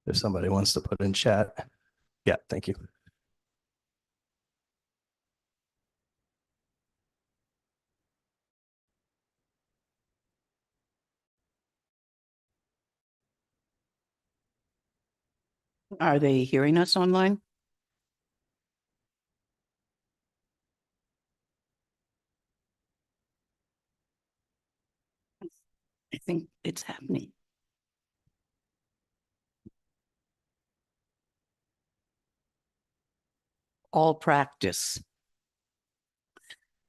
if somebody wants to put in chat. Yeah, thank you. Are they hearing us online? I think it's happening. All practice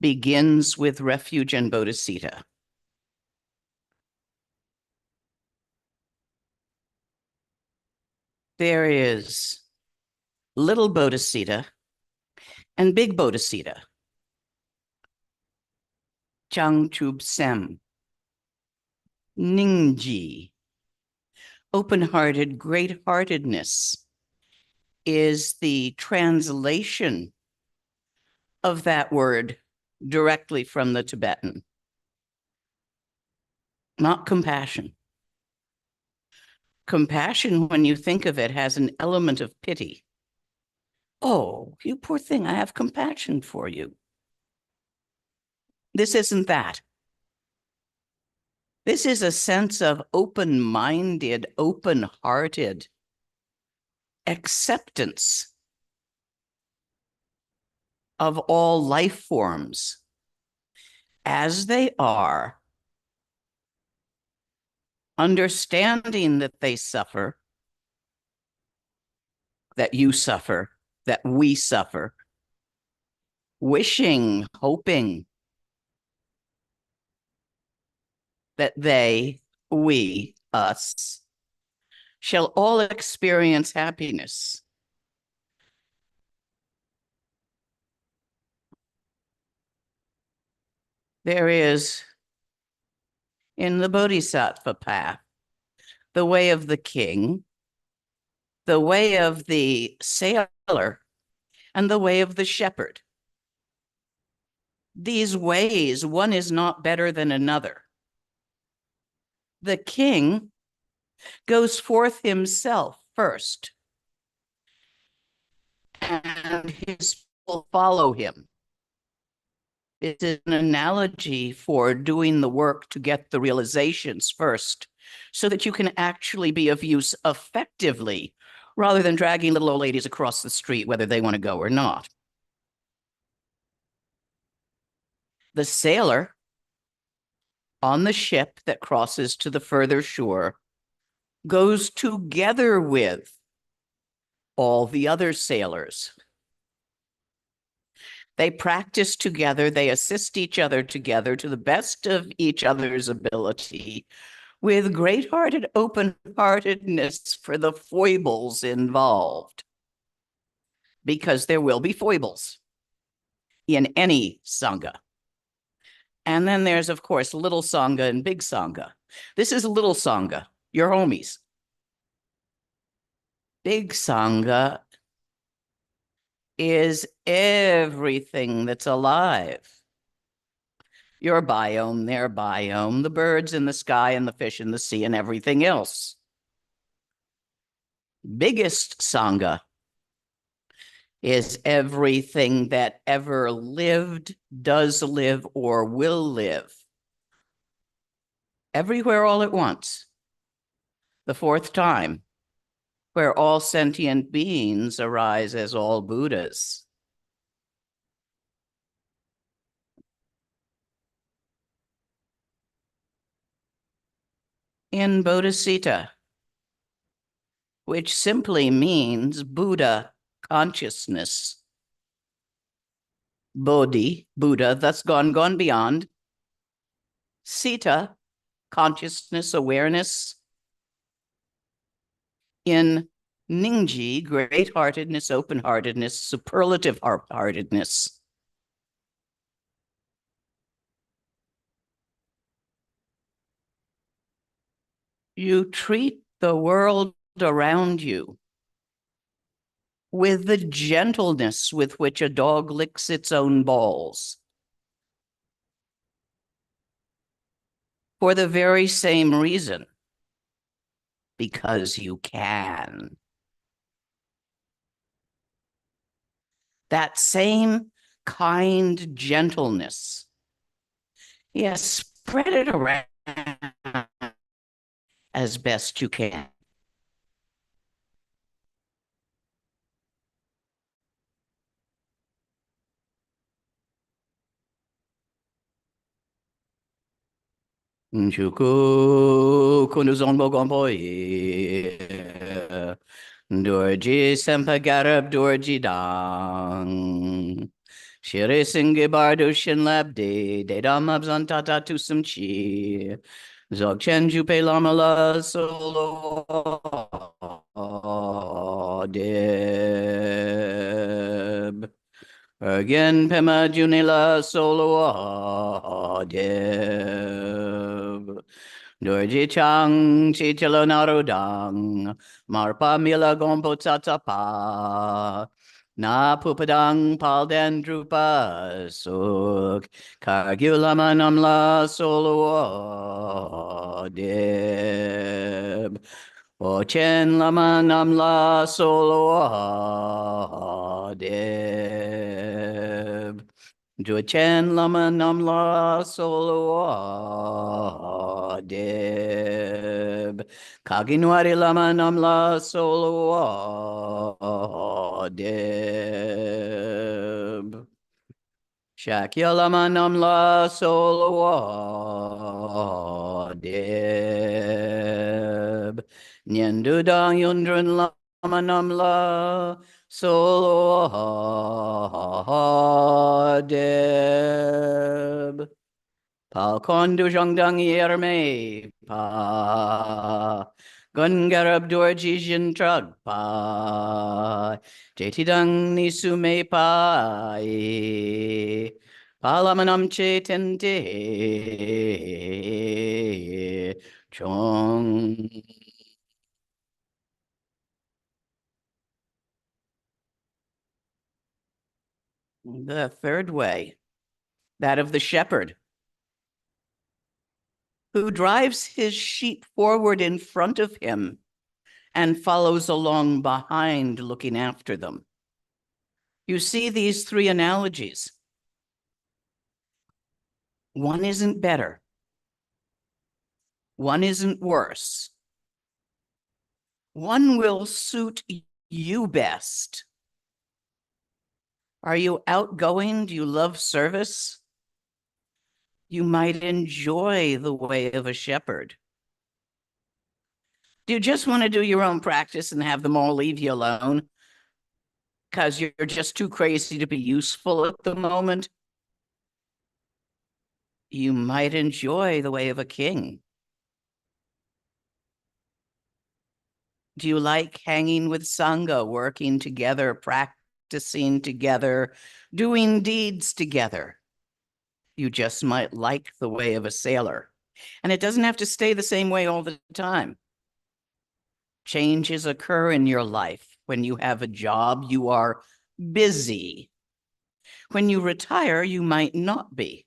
begins with refuge and bodhisattva. There is little bodhisattva and big bodhisattva. Chang Chub Sem, Ningji, open-hearted, great-heartedness is the translation of that word directly from the Tibetan. Not compassion. Compassion, when you think of it, has an element of pity. Oh, you poor thing, I have compassion for you. This isn't that. This is a sense of open-minded, open-hearted acceptance of all life forms as they are, understanding that they suffer, that you suffer, that we suffer, wishing, hoping that they, we, us, shall all experience happiness. There is, in the Bodhisattva path, the way of the king, the way of the sailor, and the way of the shepherd. These ways, one is not better than another. The king goes forth himself first, and his people follow him. It's an analogy for doing the work to get the realizations first, so that you can actually be of use effectively, rather than dragging little old ladies across the street, whether they want to go or not. The sailor on the ship that crosses to the further shore goes together with all the other sailors. They practice together, they assist each other together to the best of each other's ability, with great-hearted open-heartedness for the foibles involved. Because there will be foibles in any Sangha. And then there's, of course, little Sangha and big Sangha. This is little Sangha, your homies. Big Sangha is everything that's alive. Your biome, their biome, the birds in the sky and the fish in the sea and everything else. Biggest Sangha is everything that ever lived, does live, or will live. Everywhere all at once. The fourth time, where all sentient beings arise as all Buddhas. In Bodhisattva, which simply means Buddha consciousness. Bodhi, Buddha, thus gone beyond. Sita, consciousness, awareness. In Ningji, great-heartedness, open-heartedness, superlative heartedness. You treat the world around you with the gentleness with which a dog licks its own balls. For the very same reason because you can. That same kind gentleness, yes, spread it around as best you can. Chuku kunuzonbo gomboye. Dorji sempagarab dorji dang. Shire singe bardo shin labde. Dedam abzantata tusum chi. Dzogchen jupe lama la solo. Deb. Again pema junila solo. Deb. Dorji chang chi chilo narudang. Marpa mila gompo tatapa. Na pupadang palden drupa suk. Kagulama namla solo deb. Ochen lama namla solo deb. Dzogchen lama namla solo deb. Kaginwari lama namla solo deb. Shakya lama namla solo deb. Nyendu dang yundrun lama namla solo deb. Pal kondu zhongdang yerme pa. Gungarab dorji jin trug pa. Jetidang nisume pa. Palamanam chetente chong. The third way, that of the shepherd, who drives his sheep forward in front of him and follows along behind, looking after them. You see these three analogies. One isn't better. One isn't worse. One will suit you best. Are you outgoing? Do you love service? You might enjoy the way of a shepherd. Do you just want to do your own practice and have them all leave you alone because you're just too crazy to be useful at the moment? You might enjoy the way of a king. Do you like hanging with Sangha, working together, practicing together, doing deeds together? You just might like the way of a sailor. And it doesn't have to stay the same way all the time. Changes occur in your life. When you have a job, you are busy. When you retire, you might not be.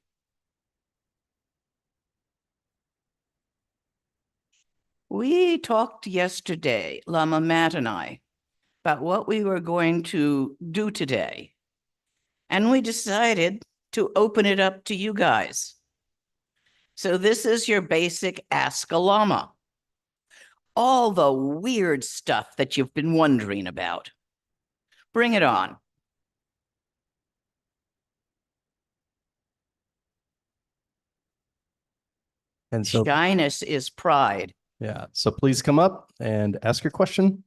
We talked yesterday, Lama Matt and I, about what we were going to do today. And we decided to open it up to you guys. So this is your basic Ask a Lama. All the weird stuff that you've been wondering about. Bring it on. And so, Shyness is pride. yeah, so please come up and ask your question.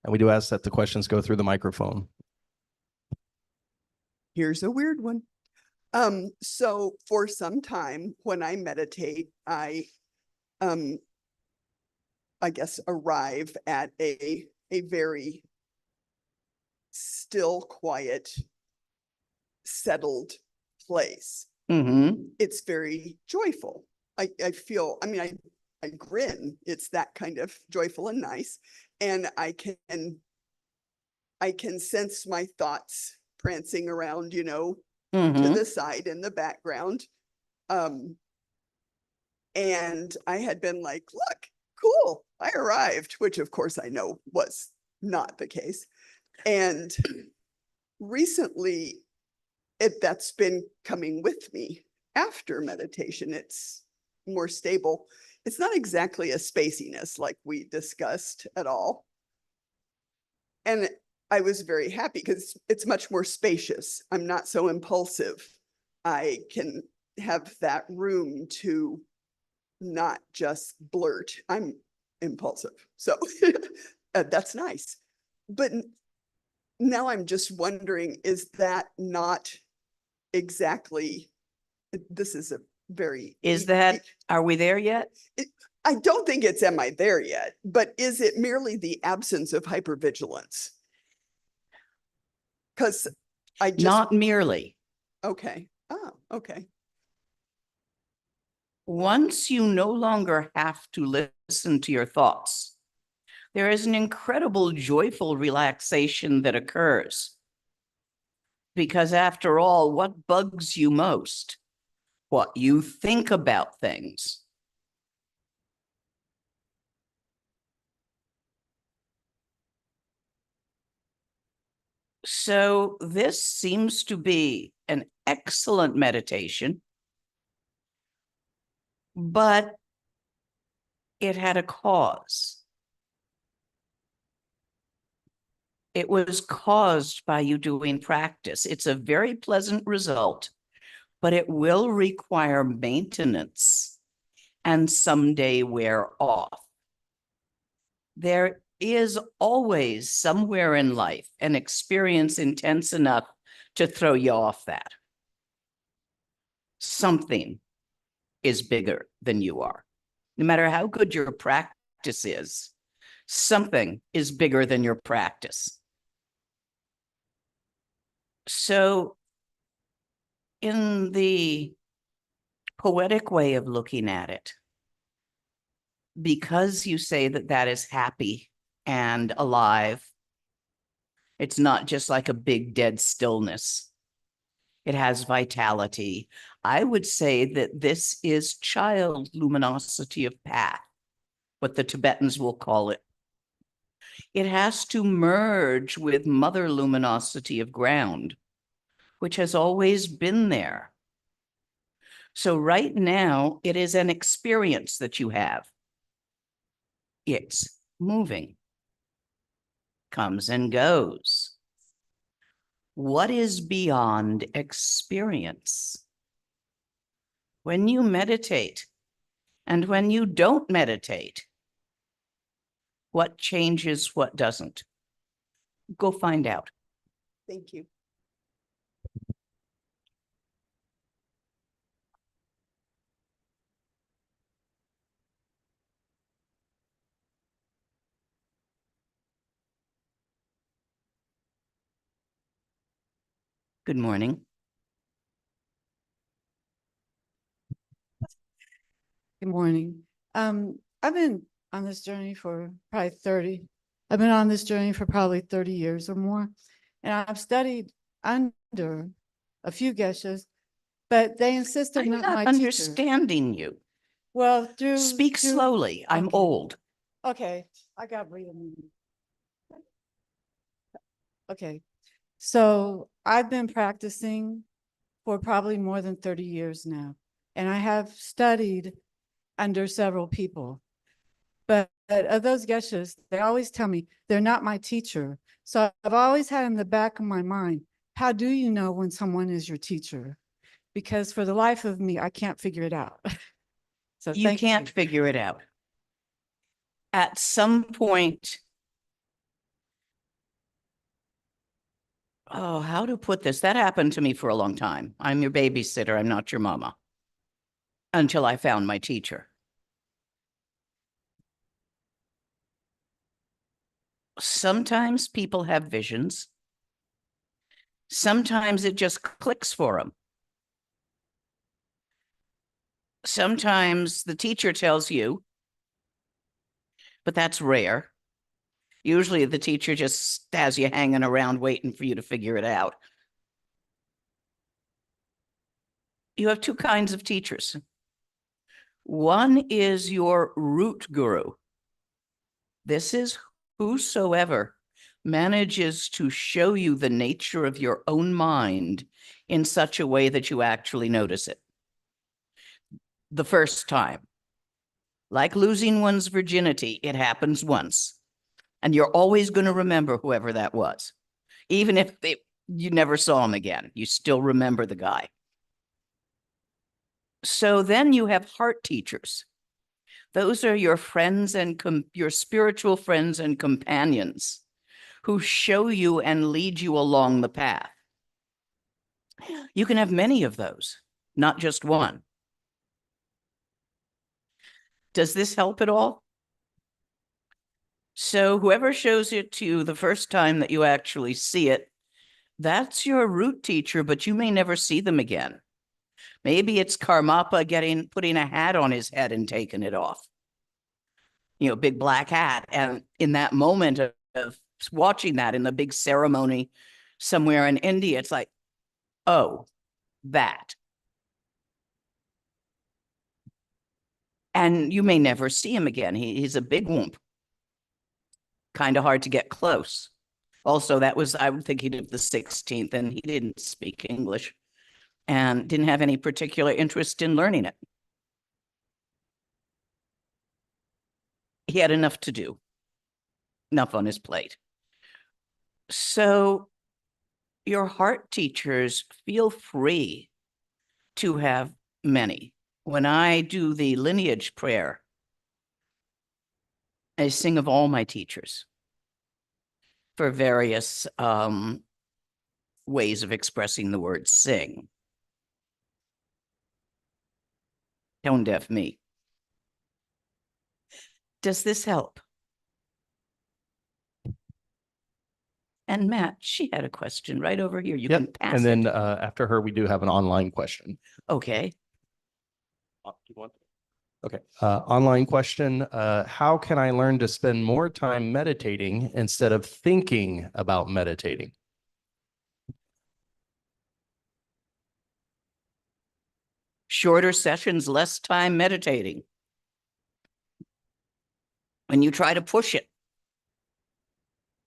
And we do ask that the questions go through the microphone. Here's a weird one. So for some time when I meditate, I guess arrive at a very still, quiet, settled place. Mm-hmm. It's very joyful. I feel, I mean, I grin. It's that kind of joyful and nice. And I can sense my thoughts prancing around, you know, to Mm-hmm. the side in the background. And I had been like, look, cool, I arrived, which of course I know was not the case. And recently, that's been coming with me after meditation. It's more stable. It's not exactly a spaciness like we discussed at all. And I was very happy because it's much more spacious. I'm not so impulsive. I can have that room to not just blurt. I'm impulsive. So that's nice. But now I'm just wondering, is that not exactly, this is a very. Are we there yet? I don't think it's, am I there yet? But is it merely the absence of hypervigilance? Because I just. Not merely. Okay. Oh, okay. Once you no longer have to listen to your thoughts, there is an incredible joyful relaxation that occurs. Because after all, what bugs you most? What you think about things. So this seems to be an excellent meditation, but it had a cause. It was caused by you doing practice. It's a very pleasant result, but it will require maintenance and someday wear off. There is always somewhere in life an experience intense enough to throw you off that. Something is bigger than you are. No matter how good your practice is, something is bigger than your practice. So in the poetic way of looking at it, because you say that that is happy and alive, it's not just like a big dead stillness. It has vitality. I would say that this is child luminosity of path, what the Tibetans will call it. It has to merge with mother luminosity of ground, which has always been there. So right now, it is an experience that you have. It's moving, comes and goes. What is beyond experience? When you meditate and when you don't meditate, what changes, what doesn't? Go find out. Thank you. Good morning. Good morning. I've been on this journey for I've been on this journey for probably 30 years or more. And I've studied under a few geshas, but they insist I'm on not my teacher. understanding you. Well, Speak slowly. I'm okay. old. Okay, I got breathing. Okay, so I've been practicing for probably more than 30 years now, and I have studied under several people. But of those geshas, they always tell me they're not my teacher. So I've always had in the back of my mind, how do you know when someone is your teacher? Because for the life of me, I can't figure it out. So You can't figure it out. At some point, oh, how to put this? That happened to me for a long time. I'm your babysitter. I'm not your mama. Until I found my teacher. Sometimes people have visions. Sometimes it just clicks for them. Sometimes the teacher tells you, but that's rare. Usually the teacher just has you hanging around waiting for you to figure it out. You have two kinds of teachers. One is your root guru. This is whosoever manages to show you the nature of your own mind in such a way that you actually notice it. The first time, like losing one's virginity, it happens once. And you're always going to remember whoever that was. Even if you never saw him again, you still remember the guy. So then you have heart teachers. Those are your friends and your spiritual friends and companions who show you and lead you along the path. You can have many of those, not just one. Does this help at all? So whoever shows it to you the first time that you actually see it, that's your root teacher, but you may never see them again. Maybe it's Karmapa putting a hat on his head and taking it off. You know, big black hat. And in that moment of watching that in the big ceremony somewhere in India, it's like, oh, that. And you may never see him again. He's a big whoop. Kind of hard to get close. Also, that was, I'm thinking of the 16th, and he didn't speak English and didn't have any particular interest in learning it. He had enough to do, enough on his plate. So your heart teachers, feel free to have many. When I do the lineage prayer, I sing of all my teachers for various ways of expressing the word sing. Tone deaf me. Does this help? And Matt, she had a question right over here. You can pass And then it. after her, we do have an online question. Okay. Okay. Online question. How can I learn to spend more time meditating instead of thinking about meditating? Shorter sessions, less time meditating. When you try to push it,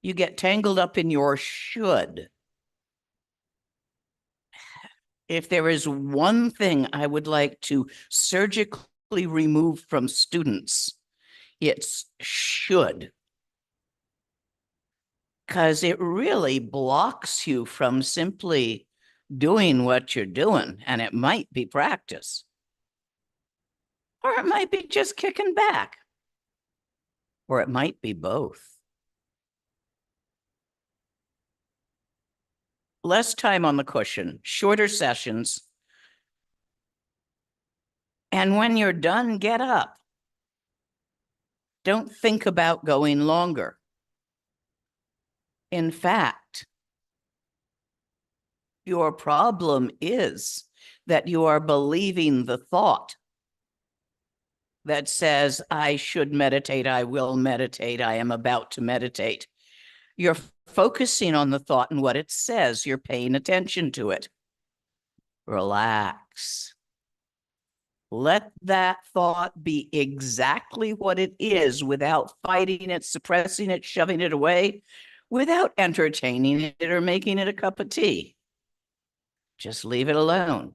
you get tangled up in your should. If there is one thing I would like to surgically remove from students, it's should. Because it really blocks you from simply doing what you're doing, and it might be practice. Or it might be just kicking back. Or it might be both. Less time on the cushion, shorter sessions. And when you're done, get up. Don't think about going longer. In fact, your problem is that you are believing the thought that says, I should meditate, I will meditate, I am about to meditate. You're focusing on the thought and what it says. You're paying attention to it. Relax. Let that thought be exactly what it is without fighting it, suppressing it, shoving it away, without entertaining it or making it a cup of tea. Just leave it alone.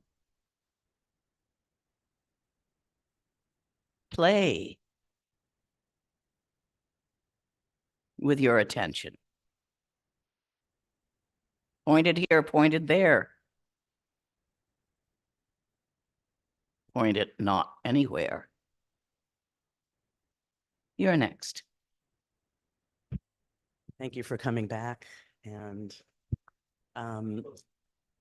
Play with your attention. Pointed here, pointed there. Point it not anywhere. You're next. Thank you for coming back and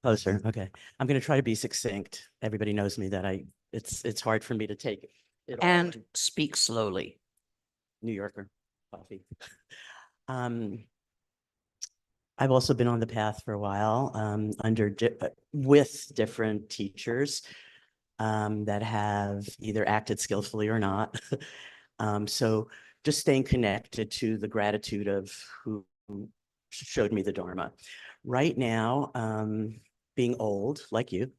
closer. Okay. I'm going to try to be succinct. Everybody knows me that it's hard for me to take it all And in. speak slowly. New Yorker coffee. I've also been on the path for a while with different teachers that have either acted skillfully or not. So just staying connected to the gratitude of who showed me the Dharma. Right now, being old, like you.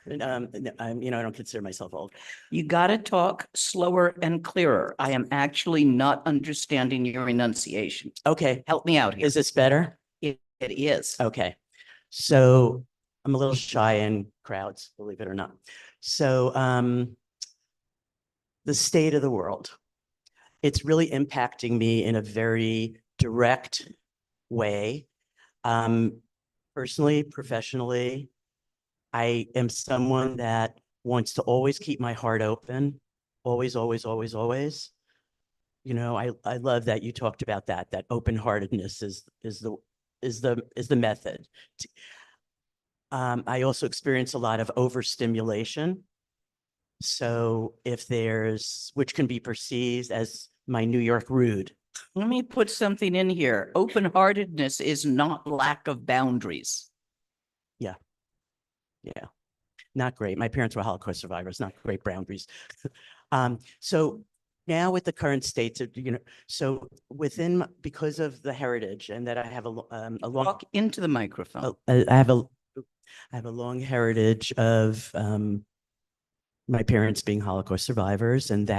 And, I'm, I don't consider myself old. You got to talk slower and clearer. I am actually not understanding your enunciation. Okay, Help me out here. is this better? It is. Okay, so I'm a little shy in crowds, believe it or not. So the state of the world, it's really impacting me in a very direct way. Personally, professionally, I am someone that wants to always keep my heart open, always, always, always, always. I love that you talked about that open-heartedness is the method. I also experience a lot of overstimulation. So if which can be perceived as my New York rude. Let me put something in here. Open-heartedness is not lack of boundaries. Yeah. Not great. My parents were Holocaust survivors, not great boundaries. So now with the current states of, so because of the heritage and that I have a long Walk into the microphone. I have a long heritage of my parents being Holocaust survivors, and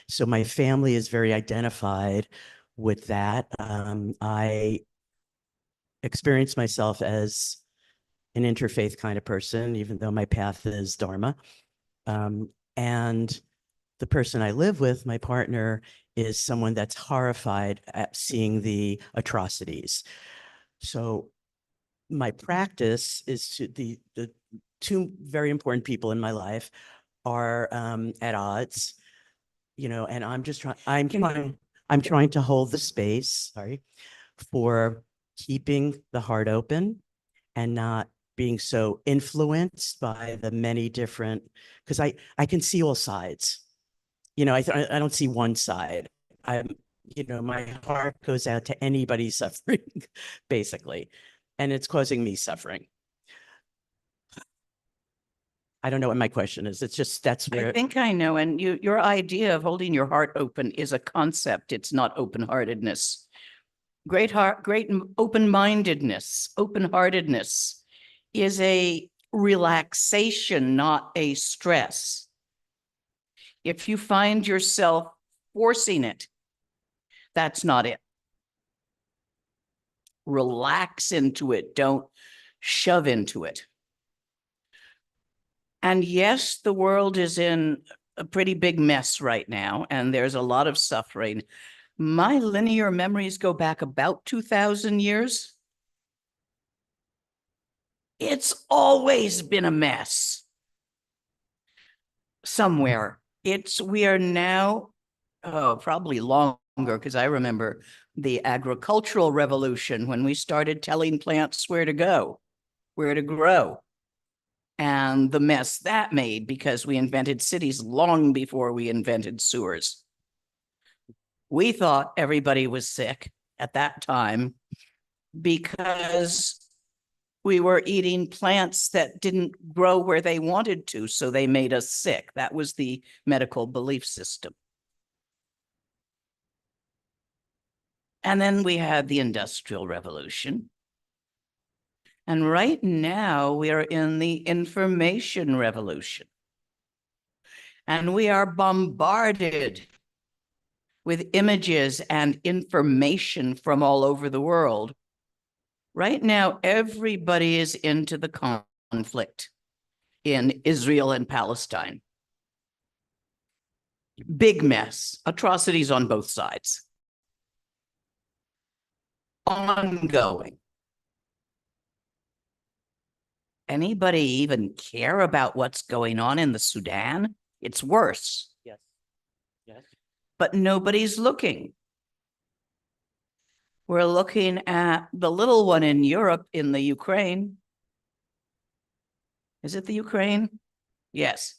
so my family is very identified with that. I experience myself as an interfaith kind of person, even though my path is Dharma. And the person I live with, my partner, is someone that's horrified at seeing the atrocities. So my practice is the two very important people in my life are at odds, and I'm trying to hold the space, for keeping the heart open and not being so influenced by the many different, because I can see all sides. I don't see one side. My heart goes out to anybody suffering, basically, and it's causing me suffering. I don't know what my question is. It's just that's where I think I know. And your idea of holding your heart open is a concept. It's not open-heartedness. Great open-mindedness, open-heartedness is a relaxation, not a stress. If you find yourself forcing it, that's not it. Relax into it. Don't shove into it. And yes, the world is in a pretty big mess right now, and there's a lot of suffering. My linear memories go back about 2,000 years. It's always been a mess somewhere. We are now, probably longer, because I remember the agricultural revolution when we started telling plants where to go, where to grow. And the mess that made because we invented cities long before we invented sewers. We thought everybody was sick at that time because we were eating plants that didn't grow where they wanted to, so they made us sick. That was the medical belief system. And then we had the Industrial Revolution. And right now we are in the information revolution. And we are bombarded with images and information from all over the world. Right now, everybody is into the conflict in Israel and Palestine. Big mess, atrocities on both sides. Ongoing. Anybody even care about what's going on in the Sudan? It's worse. Yes. But nobody's looking. We're looking at the little one in Europe, in the Ukraine. Is it the Ukraine? Yes.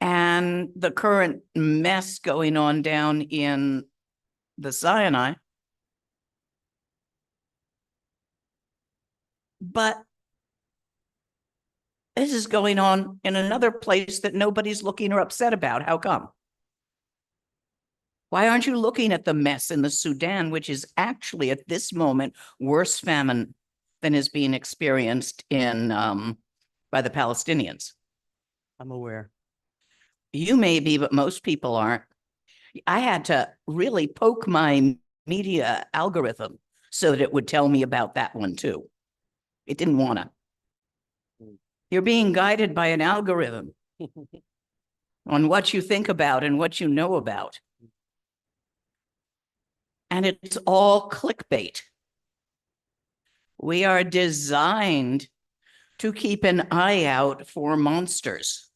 And the current mess going on down in the Sinai. But this is going on in another place that nobody's looking or upset about. How come? Why aren't you looking at the mess in the Sudan, which is actually at this moment worse famine than is being experienced in by the Palestinians. I'm aware. You may be, but most people aren't. I had to really poke my media algorithm so that it would tell me about that one too. It didn't want to. You're being guided by an algorithm on what you think about and what you know about. And it's all clickbait. We are designed to keep an eye out for monsters.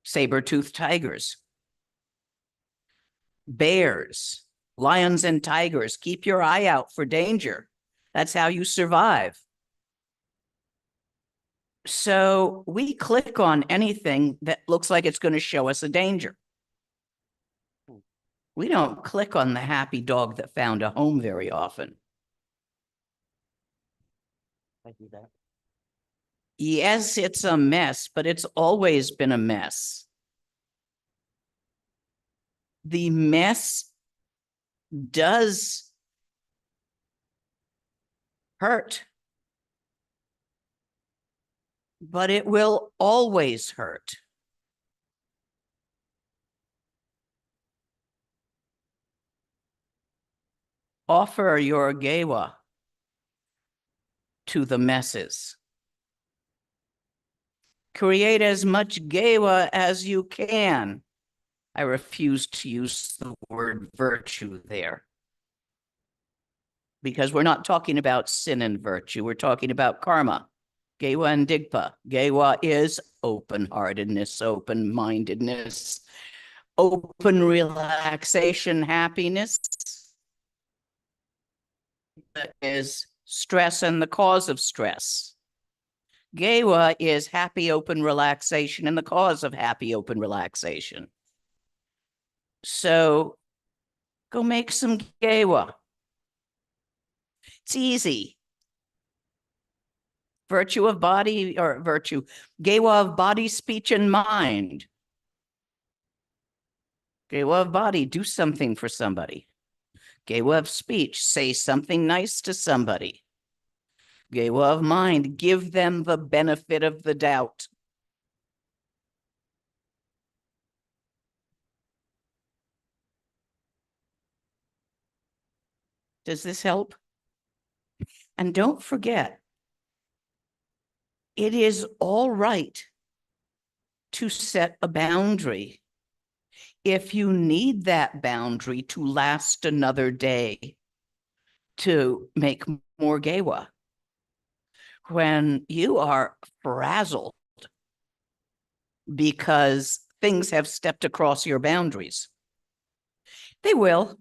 Saber-toothed tigers, bears, lions and tigers. Keep your eye out for danger. That's how you survive. So we click on anything that looks like it's going to show us a danger. We don't click on the happy dog that found a home very often. I do that. Yes, it's a mess, but it's always been a mess. The mess does hurt, but it will always hurt. Offer your gewa to the messes. Create as much gewa as you can. I refuse to use the word virtue there, because we're not talking about sin and virtue. We're talking about karma. Gewa and digpa. Gewa is open-heartedness, open-mindedness, open relaxation, happiness. That is stress and the cause of stress. Gewa is happy, open relaxation and the cause of happy, open relaxation. So go make some gewa. It's easy. Virtue of body, or virtue, gewa of body, speech, and mind. Gewa of body, do something for somebody. Gewa of speech, say something nice to somebody. Gewa of mind, give them the benefit of the doubt. Does this help? And don't forget, it is all right to set a boundary if you need that boundary to last another day to make more gewa. When you are frazzled because things have stepped across your boundaries, they will.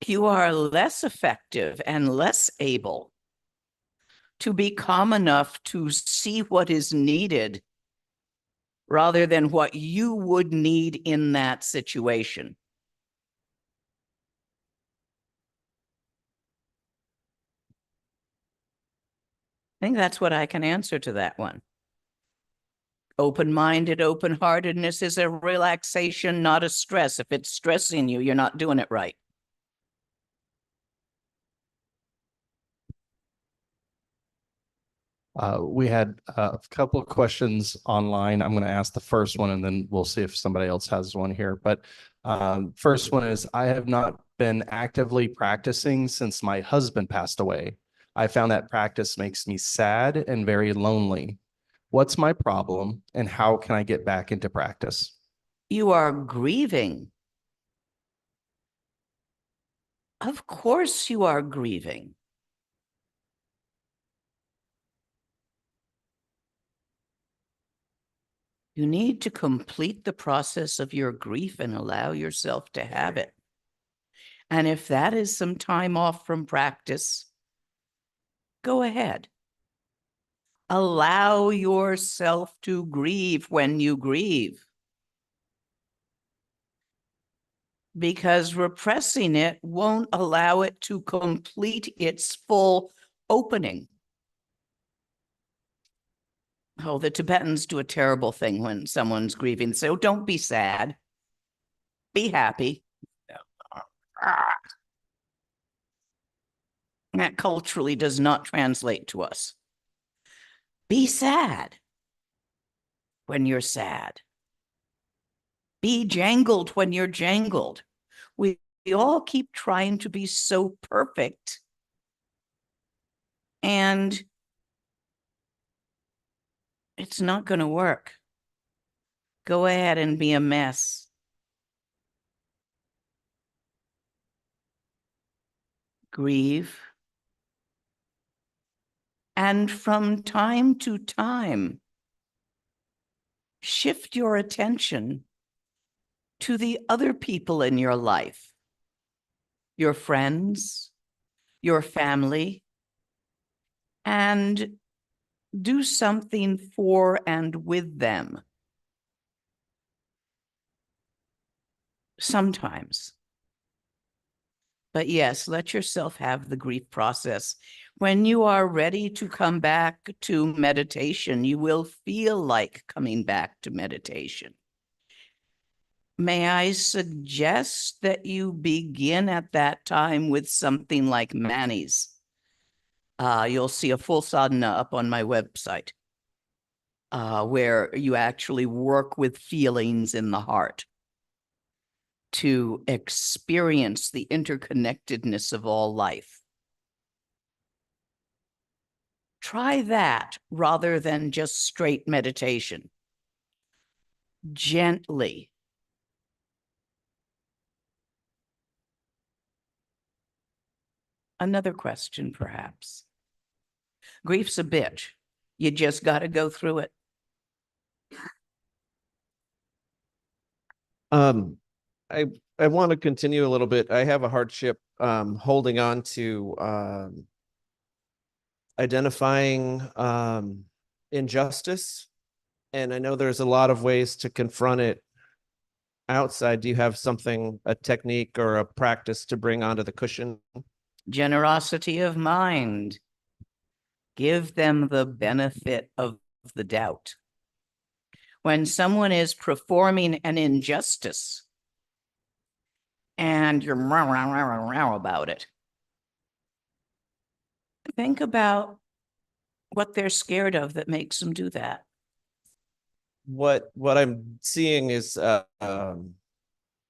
You are less effective and less able to be calm enough to see what is needed rather than what you would need in that situation. I think that's what I can answer to that one. Open-minded, open-heartedness is a relaxation, not a stress. If it's stressing you, you're not doing it right. We had a couple of questions online. I'm going to ask the first one, and then we'll see if somebody else has one here. But first one is, I have not been actively practicing since my husband passed away. I found that practice makes me sad and very lonely. What's my problem, and how can I get back into practice? You are grieving. Of course you are grieving. You need to complete the process of your grief and allow yourself to have it. And if that is some time off from practice, go ahead. Allow yourself to grieve when you grieve. Because repressing it won't allow it to complete its full opening. Oh, the Tibetans do a terrible thing when someone's grieving. So don't be sad. Be happy. That culturally does not translate to us. Be sad when you're sad. Be jangled when you're jangled. We all keep trying to be so perfect. And it's not going to work. Go ahead and be a mess. Grieve. And from time to time, shift your attention to the other people in your life, your friends, your family, and do something for and with them. Sometimes. But yes, let yourself have the grief process. When you are ready to come back to meditation, you will feel like coming back to meditation. May I suggest that you begin at that time with something like Mani's? You'll see a full sadhana up on my website, where you actually work with feelings in the heart to experience the interconnectedness of all life. Try that rather than just straight meditation. Gently. Another question, perhaps. Grief's a bitch. You just got to go through it. I want to continue a little bit. I have a hardship holding on to identifying injustice. And I know there's a lot of ways to confront it outside. Do you have something, a technique or a practice to bring onto the cushion? Generosity of mind. Give them the benefit of the doubt. When someone is performing an injustice and you're about it, think about what they're scared of that makes them do that. What I'm seeing is the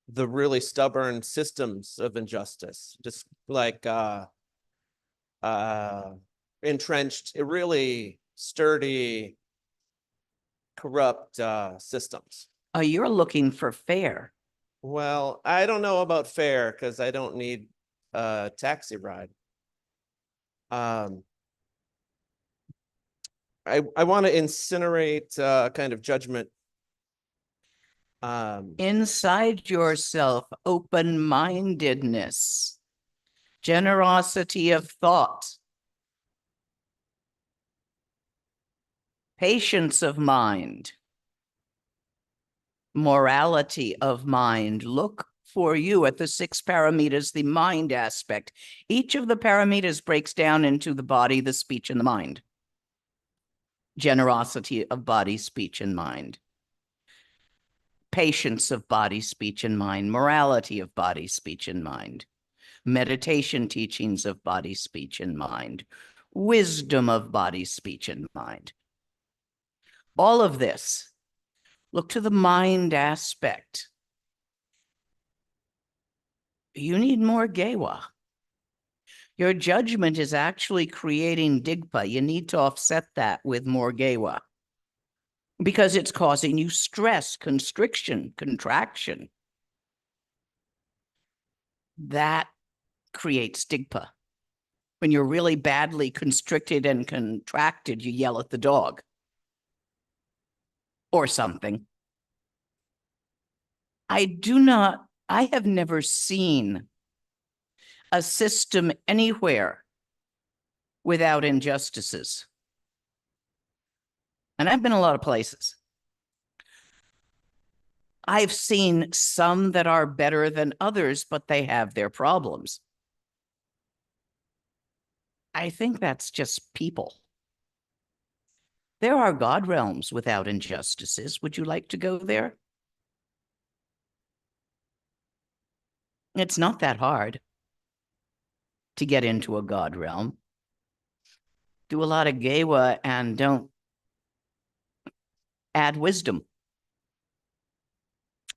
really stubborn systems of injustice, just like entrenched, really sturdy, corrupt systems. Oh, you're looking for fair. Well, I don't know about fair because I don't need a taxi ride. I want to incinerate kind of judgment. Inside yourself, open-mindedness, generosity of thought, patience of mind, morality of mind. Look for you at the 6 paramitas, the mind aspect. Each of the paramitas breaks down into the body, the speech, and the mind. Generosity of body, speech, and mind. Patience of body, speech, and mind. Morality of body, speech, and mind. Meditation teachings of body, speech, and mind. Wisdom of body, speech, and mind. All of this. Look to the mind aspect. You need more gewa. Your judgment is actually creating digpa. You need to offset that with more gewa because it's causing you stress, constriction, contraction. That creates digpa. When you're really badly constricted and contracted, you yell at the dog or something. I have never seen a system anywhere without injustices. And I've been a lot of places. I've seen some that are better than others, but they have their problems. I think that's just people. There are God realms without injustices. Would you like to go there? It's not that hard to get into a God realm. Do a lot of gewa and don't add wisdom.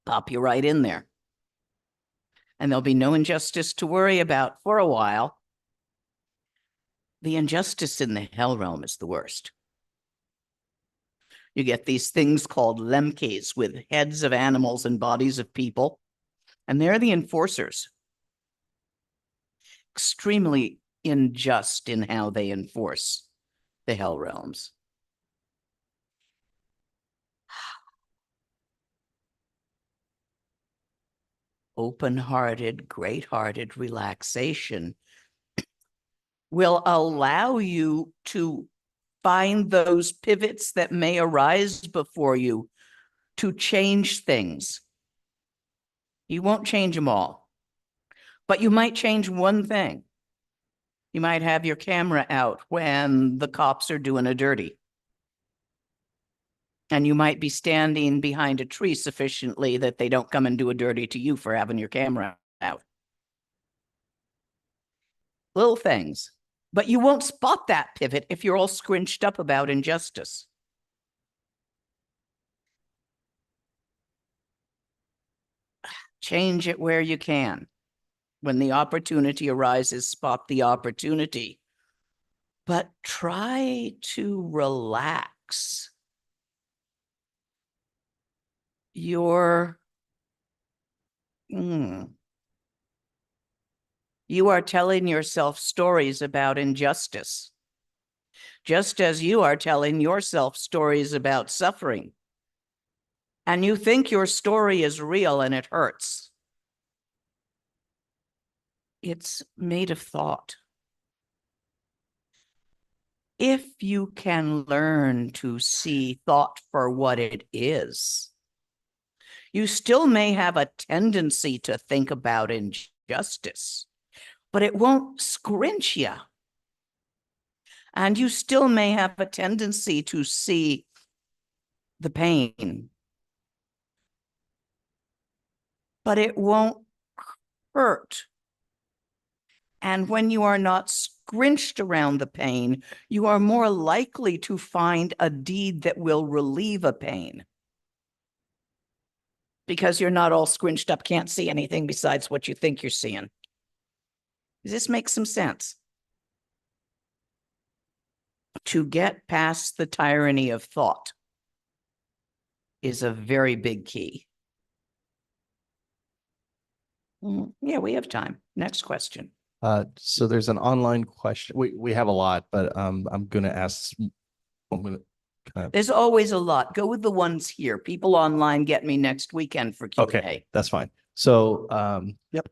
Pop you right in there. And there'll be no injustice to worry about for a while. The injustice in the hell realm is the worst. You get these things called lemkes with heads of animals and bodies of people, and they're the enforcers. Extremely unjust in how they enforce the hell realms. Open-hearted, great-hearted relaxation will allow you to find those pivots that may arise before you to change things. You won't change them all, but you might change one thing. You might have your camera out when the cops are doing a dirty. And you might be standing behind a tree sufficiently that they don't come and do a dirty to you for having your camera out. Little things. But you won't spot that pivot if you're all scrunched up about injustice. Change it where you can. When the opportunity arises, spot the opportunity. But try to relax your you are telling yourself stories about injustice, just as you are telling yourself stories about suffering. And you think your story is real and it hurts. It's made of thought. If you can learn to see thought for what it is, you still may have a tendency to think about injustice, but it won't scrunch you. And you still may have a tendency to see the pain, but it won't hurt. And when you are not scrunched around the pain, you are more likely to find a deed that will relieve a pain. Because you're not all scrunched up, can't see anything besides what you think you're seeing. Does this make some sense? To get past the tyranny of thought is a very big key. Yeah, we have time. Next question. So there's an online question. We have a lot, but I'm going to ask. There's always a lot. Go with the ones here. People online get me next weekend for Q&A. Okay, that's fine. So, yep.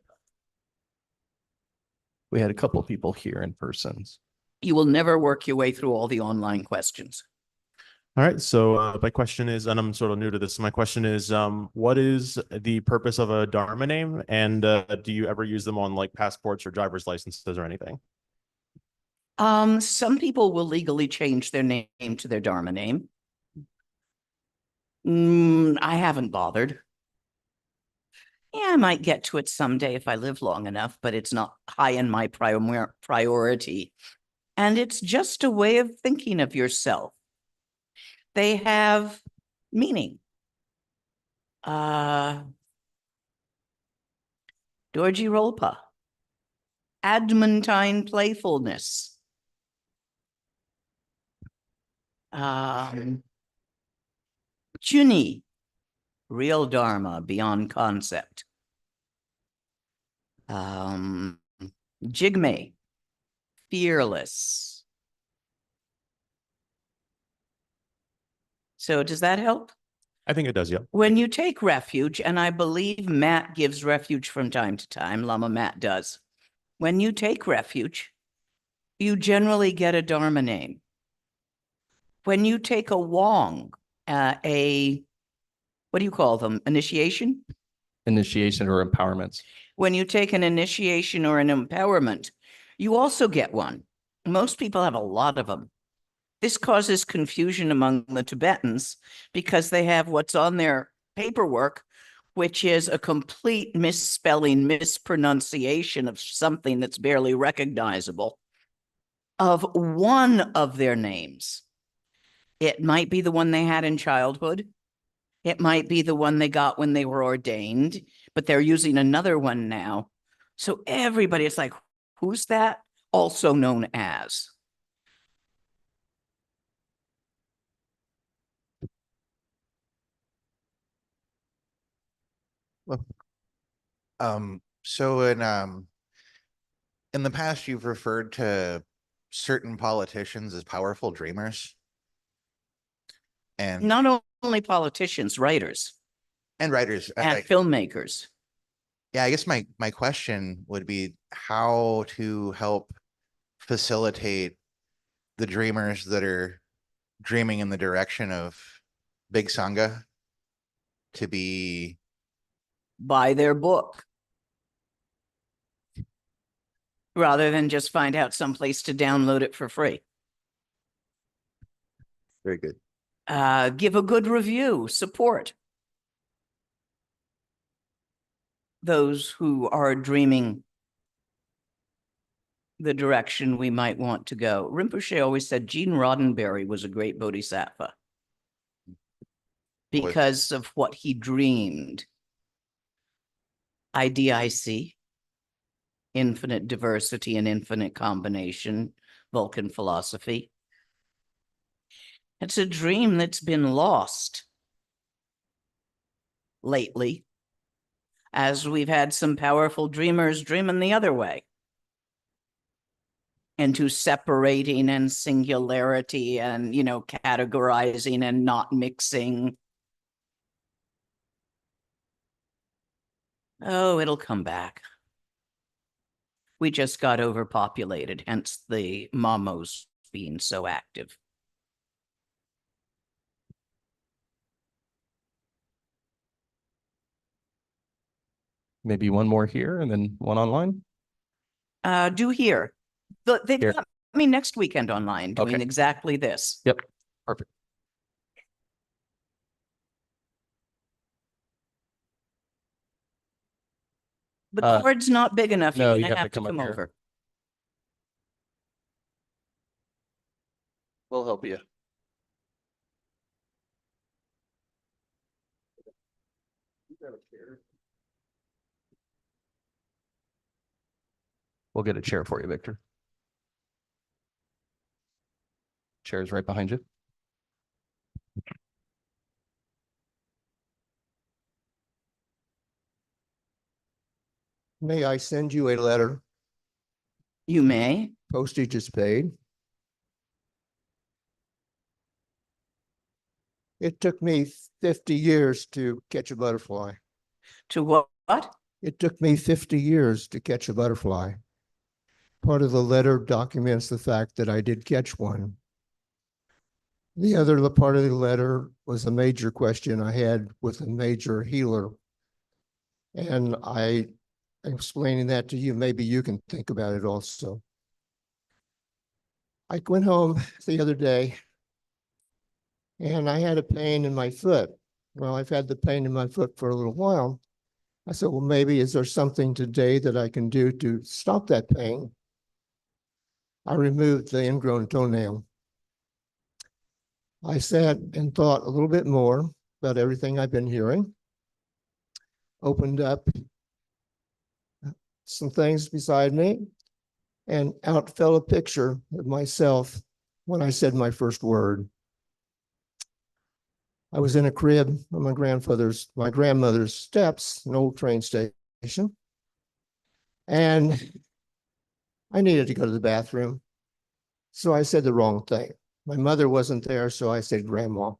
We had a couple of people here in person. You will never work your way through all the online questions. All right. So my question is, and I'm sort of new to this. My question is, what is the purpose of a Dharma name? And do you ever use them on like passports or driver's licenses or anything? Some people will legally change their name to their Dharma name. I haven't bothered. Yeah, I might get to it someday if I live long enough, but it's not high in my priority. And it's just a way of thinking of yourself. They have meaning. Dorji Rolpa, adamantine playfulness. Chuni, real Dharma beyond concept. Jigme, fearless. So does that help? I think it does, yeah. When you take refuge, and I believe Matt gives refuge from time to time, Lama Matt does. When you take refuge, you generally get a Dharma name. When you take a Wong, what do you call them? Initiation? Initiation or empowerments. When you take an initiation or an empowerment, you also get one. Most people have a lot of them. This causes confusion among the Tibetans because they have what's on their paperwork, which is a complete misspelling, mispronunciation of something that's barely recognizable, of one of their names. It might be the one they had in childhood. It might be the one they got when they were ordained, but they're using another one now. So everybody is like, who's that? Also known as. So in the past, you've referred to certain politicians as powerful dreamers. And Not only politicians, writers writers. and filmmakers. Yeah, I guess my question would be how to help facilitate the dreamers that are dreaming in the direction of Big Sangha to be Buy their book rather than just find out someplace to download it for free. very good. Give a good review, support those who are dreaming the direction we might want to go. Rinpoche always said Gene Roddenberry was a great bodhisattva because of what he dreamed. IDIC, infinite diversity and infinite combination, Vulcan philosophy. It's a dream that's been lost lately, as we've had some powerful dreamers dreaming the other way, into separating and singularity and, categorizing and not mixing. Oh, it'll come back. We just got overpopulated, hence the mamos being so active. Maybe one more here and then one online. Do here. They've Here. got me next weekend online doing Okay. exactly this. Yep. Perfect. The card's not big enough. no, You're you gonna have have to to come come up here. over. We'll help you. We'll get a chair for you, Victor. Chair's right behind you. May I send you a letter? You may. Postage is paid. It took me 50 years to catch a butterfly. To what? It took me 50 years to catch a butterfly. Part of the letter documents the fact that I did catch one. The other part of the letter was a major question I had with a major healer. And I'm explaining that to you. Maybe you can think about it also. I went home the other day and I had a pain in my foot. Well, I've had the pain in my foot for a little while. I said, well, maybe is there something today that I can do to stop that pain? I removed the ingrown toenail. I sat and thought a little bit more about everything I've been hearing, opened up some things beside me, and out fell a picture of myself when I said my first word. I was in a crib on my grandmother's steps, an old train station, and I needed to go to the bathroom. So I said the wrong thing. My mother wasn't there, so I said, Grandma.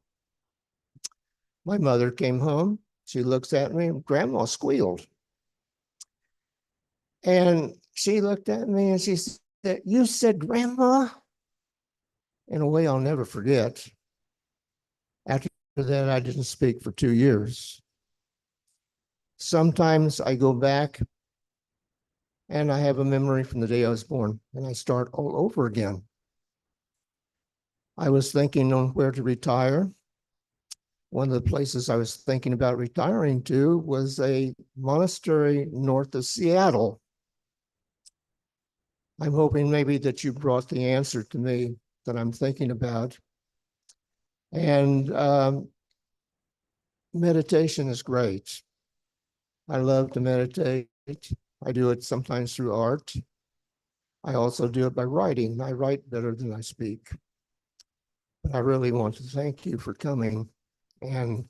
My mother came home. She looks at me, Grandma squealed. And she looked at me and she said, you said Grandma? In a way I'll never forget. After that, I didn't speak for 2 years. Sometimes I go back and I have a memory from the day I was born and I start all over again. I was thinking on where to retire. one of the places I was thinking about retiring to was a monastery north of Seattle. I'm hoping maybe that you brought the answer to me that I'm thinking about. And meditation is great. I love to meditate. I do it sometimes through art. I also do it by writing. I write better than I speak. But I really want to thank you for coming and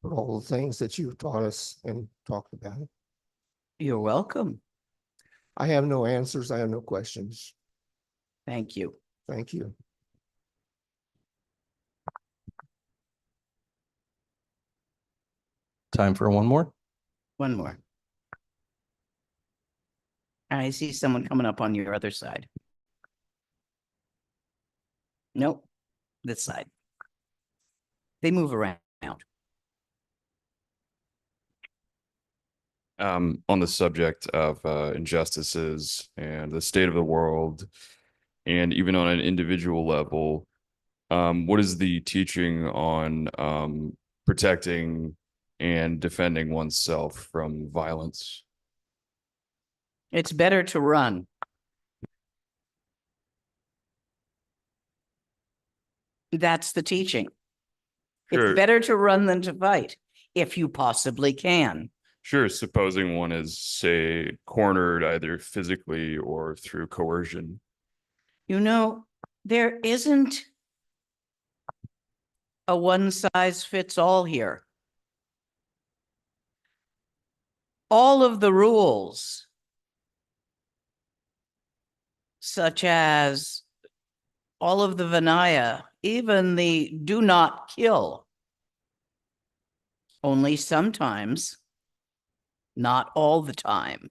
for all the things that you've taught us and talked about. You're welcome. I have no answers. I have no questions. Thank you. Thank you. Time for one more. One more. I see someone coming up on your other side. Nope, this side. They move around. On the subject of injustices and the state of the world, and even on an individual level, what is the teaching on protecting and defending oneself from violence? It's better to run. That's the teaching. Sure. It's better to run than to fight, if you possibly can. Sure, supposing one is, say, cornered either physically or through coercion. You know, there isn't a one-size-fits-all here. All of the rules, such as all of the Vinaya, even the do not kill, only sometimes, not all the time.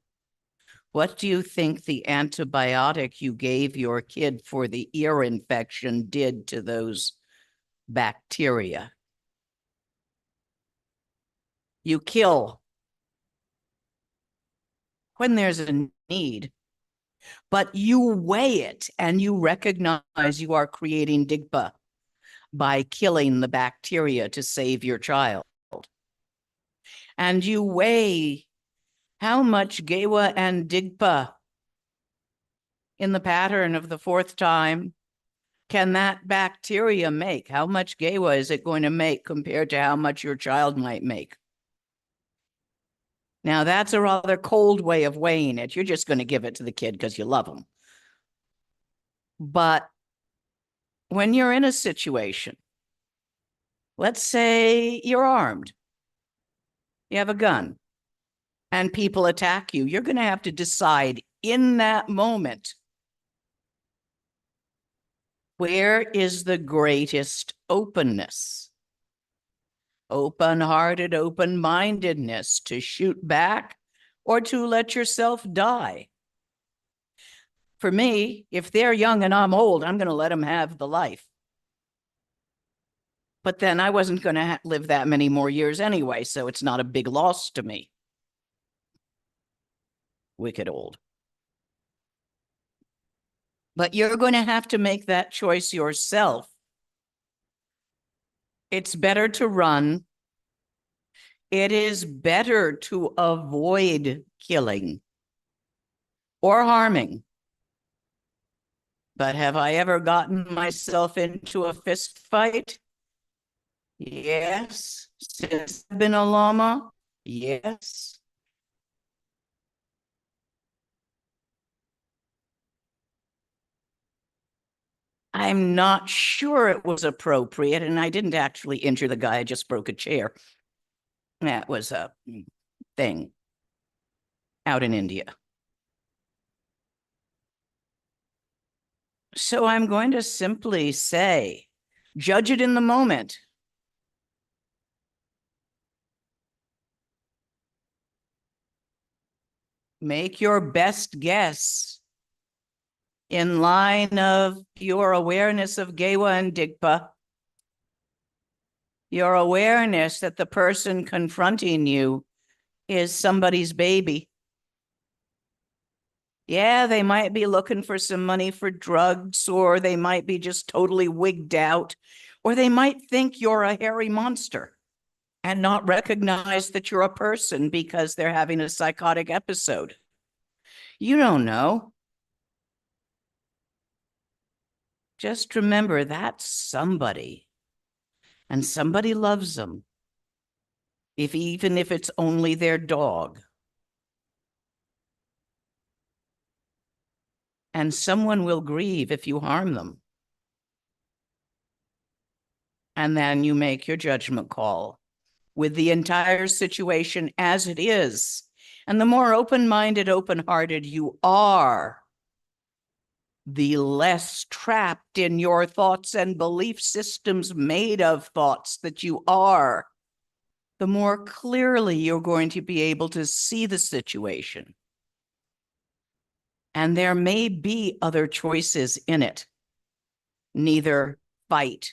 What do you think the antibiotic you gave your kid for the ear infection did to those bacteria? You kill when there's a need, but you weigh it and you recognize you are creating digpa by killing the bacteria to save your child. And you weigh how much gewa and digpa in the pattern of the fourth time can that bacteria make? How much gewa is it going to make compared to how much your child might make? Now, that's a rather cold way of weighing it. You're just going to give it to the kid because you love them. But when you're in a situation, let's say you're armed, you have a gun, and people attack you, you're going to have to decide in that moment, where is the greatest openness? Open-hearted, open-mindedness to shoot back or to let yourself die. For me, if they're young and I'm old, I'm going to let them have the life. But then I wasn't going to live that many more years anyway, so it's not a big loss to me. Wicked old. But you're going to have to make that choice yourself. It's better to run. It is better to avoid killing or harming. But have I ever gotten myself into a fist fight? Yes. Since I've been a Lama? Yes. I'm not sure it was appropriate, and I didn't actually injure the guy. I just broke a chair. That was a thing out in India. So I'm going to simply say, judge it in the moment. Make your best guess in line of your awareness of gewa and digpa, your awareness that the person confronting you is somebody's baby. Yeah, they might be looking for some money for drugs, or they might be just totally wigged out, or they might think you're a hairy monster. and not recognize that you're a person because they're having a psychotic episode. You don't know. Just remember that's somebody, and somebody loves them, even if it's only their dog. And someone will grieve if you harm them. And then you make your judgment call with the entire situation as it is. And the more open-minded, open-hearted you are, the less trapped in your thoughts and belief systems made of thoughts that you are, the more clearly you're going to be able to see the situation. And there may be other choices in it, neither fight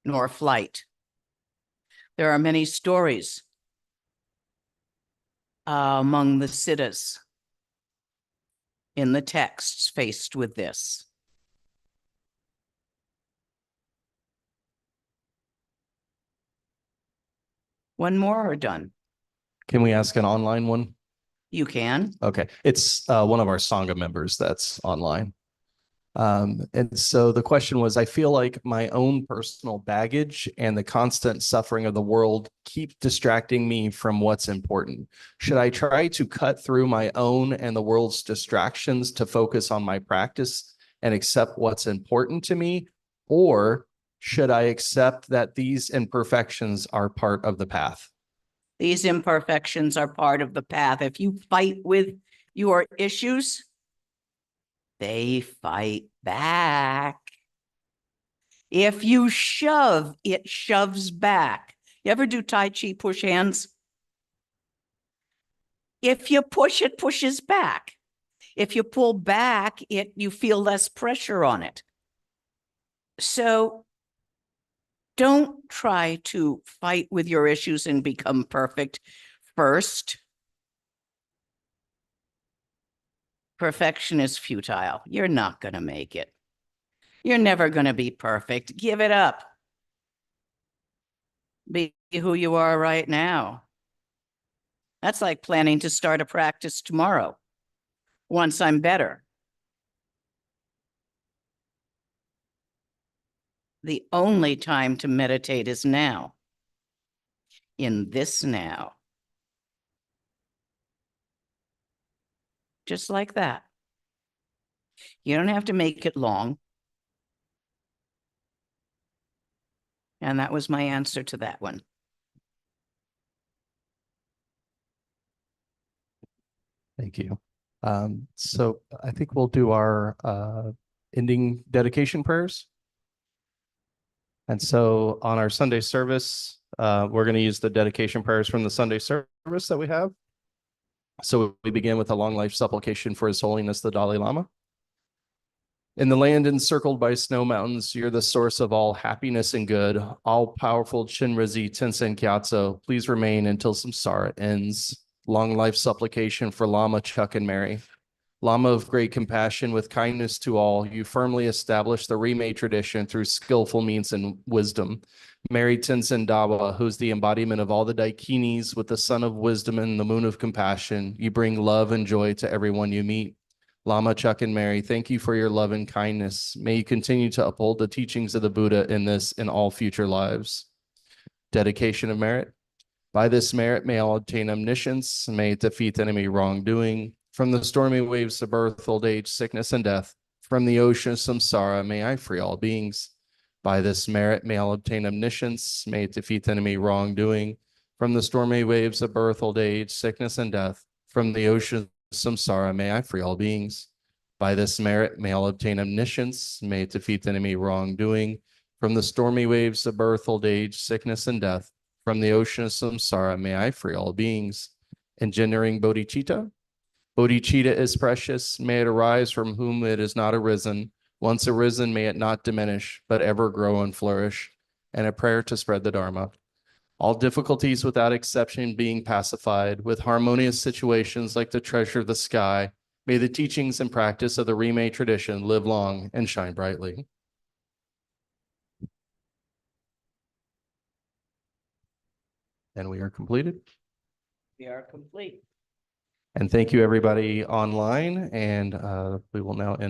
nor flight. There are many stories among the siddhas in the texts faced with this. One more or done? Can we ask an online one? You can. Okay, it's one of our Sangha members that's online. And so the question was, I feel like my own personal baggage and the constant suffering of the world keep distracting me from what's important. Should I try to cut through my own and the world's distractions to focus on my practice and accept what's important to me? Or should I accept that these imperfections are part of the path? These imperfections are part of the path. If you fight with your issues, they fight back. If you shove, it shoves back. You ever do Tai Chi push hands? If you push, it pushes back. If you pull back, you feel less pressure on it. So don't try to fight with your issues and become perfect first. Perfection is futile. You're not going to make it. You're never going to be perfect. Give it up. Be who you are right now. That's like planning to start a practice tomorrow, once I'm better. The only time to meditate is now, in this now. Just like that. You don't have to make it long. And that was my answer to that one. Thank you. So I think we'll do our ending dedication prayers. And so on our Sunday service, we're going to use the dedication prayers from the Sunday service that we have. So we begin with a long life supplication for His Holiness the Dalai Lama. In the land encircled by snow mountains, you're the source of all happiness and good. All-powerful Chinrezi Tenzin Gyatso, please remain until samsara ends. Long life supplication for Lama, Chuck, and Mary. Lama of great compassion with kindness to all, you firmly establish the Rime tradition through skillful means and wisdom. Mary Tenzin Dawa, who's the embodiment of all the Daikinis with the sun of wisdom and the moon of compassion, you bring love and joy to everyone you meet. Lama, Chuck, and Mary, thank you for your love and kindness. May you continue to uphold the teachings of the Buddha in this and all future lives. Dedication of merit. By this merit, may all obtain omniscience, may it defeat enemy wrongdoing. From the stormy waves of birth, old age, sickness, and death, from the ocean of samsara, may I free all beings. By this merit, may all obtain omniscience, may it defeat enemy wrongdoing. From the stormy waves of birth, old age, sickness, and death, from the ocean of samsara, may I free all beings. By this merit, may all obtain omniscience, may it defeat enemy wrongdoing. From the stormy waves of birth, old age, sickness, and death, from the ocean of samsara, may I free all beings. Engendering bodhicitta. Bodhicitta is precious, may it arise from whom it is not arisen. Once arisen, may it not diminish, but ever grow and flourish. And a prayer to spread the Dharma. All difficulties without exception being pacified, with harmonious situations like the treasure of the sky, may the teachings and practice of the Rime tradition live long and shine brightly. And we are completed. We are complete. And thank you, everybody online, and we will now end.